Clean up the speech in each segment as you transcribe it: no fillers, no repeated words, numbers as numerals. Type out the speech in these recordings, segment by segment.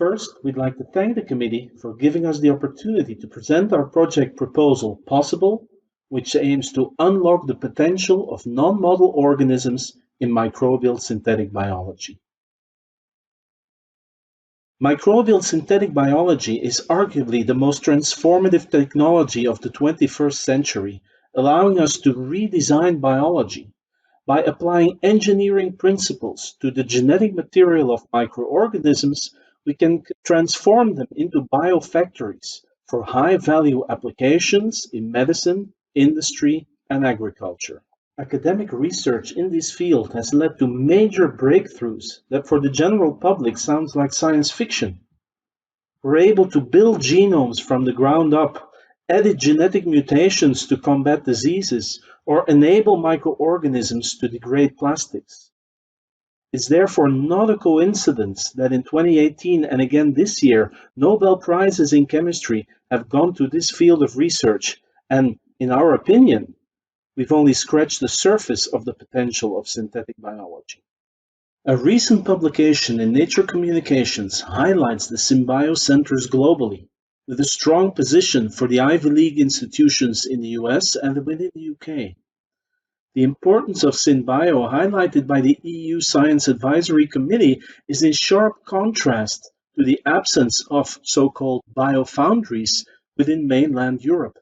First, we'd like to thank the committee for giving us the opportunity to present our project proposal POSSIBL, which aims to unlock the potential of non-model organisms in microbial synthetic biology. Microbial synthetic biology is arguably the most transformative technology of the 21st century, allowing us to redesign biology. By applying engineering principles to the genetic material of microorganisms, we can transform them into biofactories for high-value applications in medicine, industry, and agriculture. Academic research in this field has led to major breakthroughs that for the general public sounds like science fiction. We're able to build genomes from the ground up, edit genetic mutations to combat diseases, or enable microorganisms to degrade plastics. It's therefore not a coincidence that in 2018 and again this year, Nobel Prizes in chemistry have gone to this field of research, and in our opinion, we've only scratched the surface of the potential of synthetic biology. A recent publication in Nature Communications highlights the SynBio centers globally, with a strong position for the Ivy League institutions in the US and within the UK. The importance of SynBio, highlighted by the EU Science Advisory Committee, is in sharp contrast to the absence of so-called biofoundries within mainland Europe.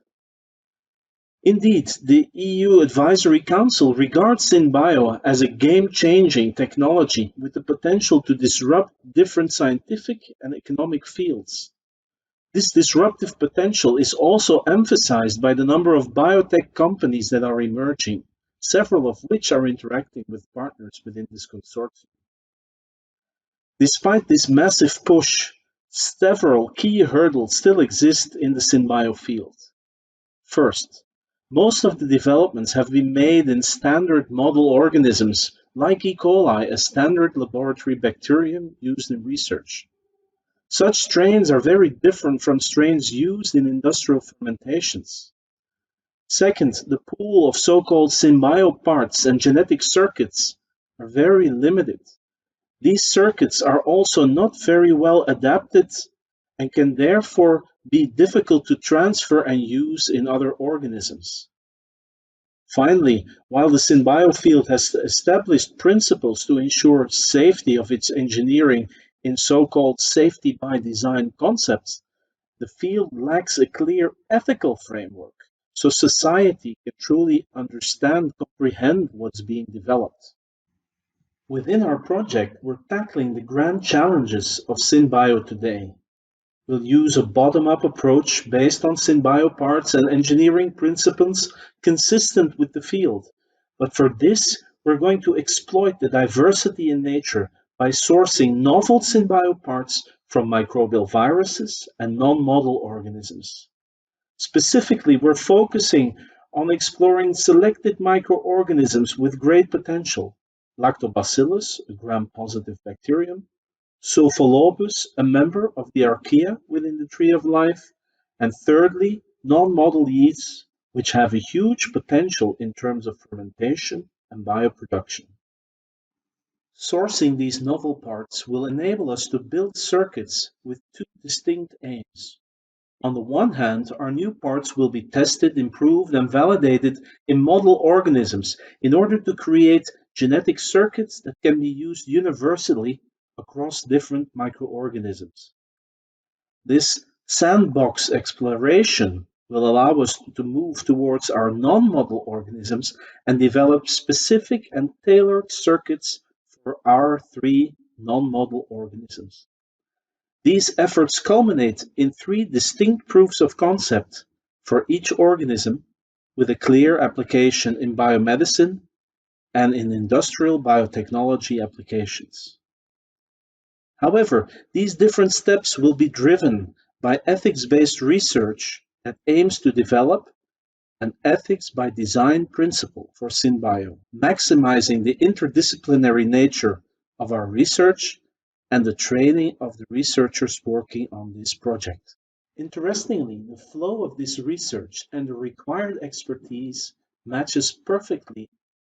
Indeed, the EU Advisory Council regards SynBio as a game-changing technology with the potential to disrupt different scientific and economic fields. This disruptive potential is also emphasized by the number of biotech companies that are emerging, several of which are interacting with partners within this consortium. Despite this massive push, several key hurdles still exist in the SynBio field. First, most of the developments have been made in standard model organisms, like E. coli, a standard laboratory bacterium used in research. Such strains are very different from strains used in industrial fermentations. Second, the pool of so-called SynBio parts and genetic circuits are very limited. These circuits are also not very well adapted and can therefore be difficult to transfer and use in other organisms. Finally, while the SynBio field has established principles to ensure safety of its engineering in so-called safety by design concepts, the field lacks a clear ethical framework, so society can truly understand, comprehend what's being developed. Within our project, we're tackling the grand challenges of SynBio today. We'll use a bottom-up approach based on SynBio parts and engineering principles consistent with the field. But for this, we're going to exploit the diversity in nature by sourcing novel SynBio parts from microbial viruses and non-model organisms. Specifically, we're focusing on exploring selected microorganisms with great potential: Lactobacillus, a gram-positive bacterium; Sulfolobus, a member of the archaea within the tree of life; and thirdly, non-model yeasts, which have a huge potential in terms of fermentation and bioproduction. Sourcing these novel parts will enable us to build circuits with two distinct aims. On the one hand, our new parts will be tested, improved, and validated in model organisms in order to create genetic circuits that can be used universally across different microorganisms. This sandbox exploration will allow us to move towards our non-model organisms and develop specific and tailored circuits for our three non-model organisms. These efforts culminate in three distinct proofs of concept for each organism, with a clear application in biomedicine and in industrial biotechnology applications. However, these different steps will be driven by ethics-based research that aims to develop an ethics by design principle for SynBio, maximizing the interdisciplinary nature of our research and the training of the researchers working on this project. Interestingly, the flow of this research and the required expertise matches perfectly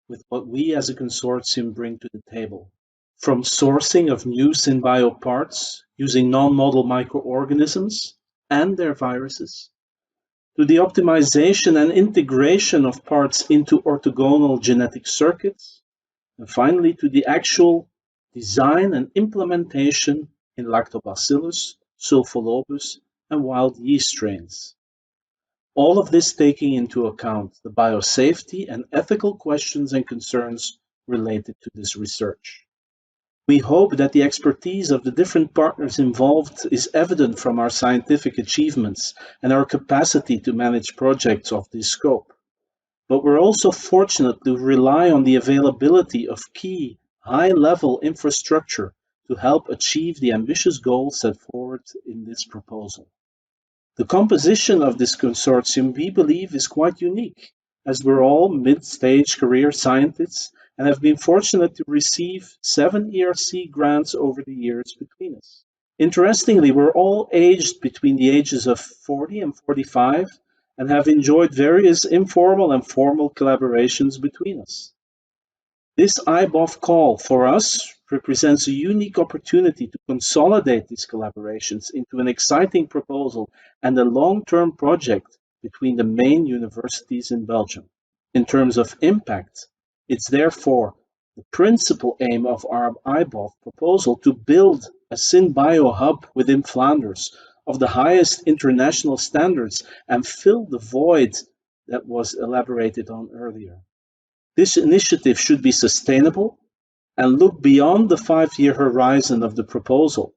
with what we as a consortium bring to the table. from sourcing of new SynBio parts using non-model microorganisms and their viruses, to the optimization and integration of parts into orthogonal genetic circuits, and finally to the actual design and implementation in Lactobacillus, Sulfolobus, and wild yeast strains. All of this taking into account the biosafety and ethical questions and concerns related to this research. We hope that the expertise of the different partners involved is evident from our scientific achievements and our capacity to manage projects of this scope. But we're also fortunate to rely on the availability of key, high-level infrastructure to help achieve the ambitious goals set forward in this proposal. The composition of this consortium, we believe, is quite unique, as we're all mid-stage career scientists and have been fortunate to receive 7 ERC grants over the years between us. Interestingly, we're all aged between the ages of 40 and 45 and have enjoyed various informal and formal collaborations between us. This iBOF call for us represents a unique opportunity to consolidate these collaborations into an exciting proposal and a long-term project between the main universities in Belgium. In terms of impact, it's therefore the principal aim of our iBOF proposal to build a SynBio hub within Flanders of the highest international standards and fill the void that was elaborated on earlier. This initiative should be sustainable and look beyond the 5-year horizon of the proposal.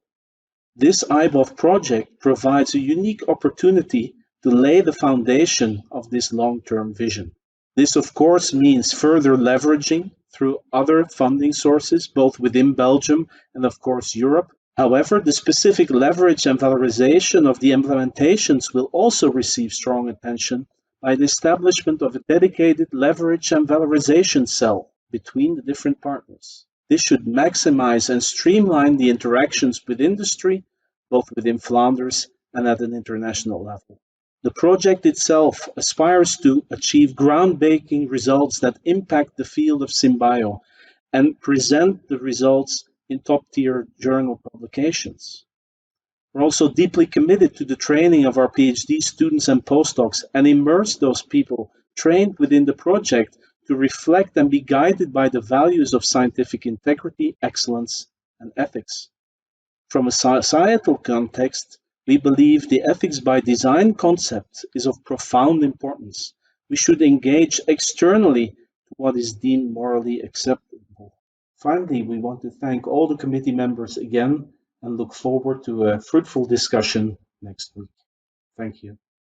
This iBOF project provides a unique opportunity to lay the foundation of this long-term vision. This, of course, means further leveraging through other funding sources, both within Belgium and, of course, Europe. However, the specific leverage and valorization of the implementations will also receive strong attention by the establishment of a dedicated leverage and valorization cell between the different partners. This should maximize and streamline the interactions with industry, both within Flanders and at an international level. The project itself aspires to achieve groundbreaking results that impact the field of SynBio and present the results in top-tier journal publications. We're also deeply committed to the training of our PhD students and postdocs and immerse those people trained within the project to reflect and be guided by the values of scientific integrity, excellence, and ethics. From a societal context, we believe the ethics by design concept is of profound importance. We should engage externally to what is deemed morally acceptable. Finally, we want to thank all the committee members again and look forward to a fruitful discussion next week. Thank you.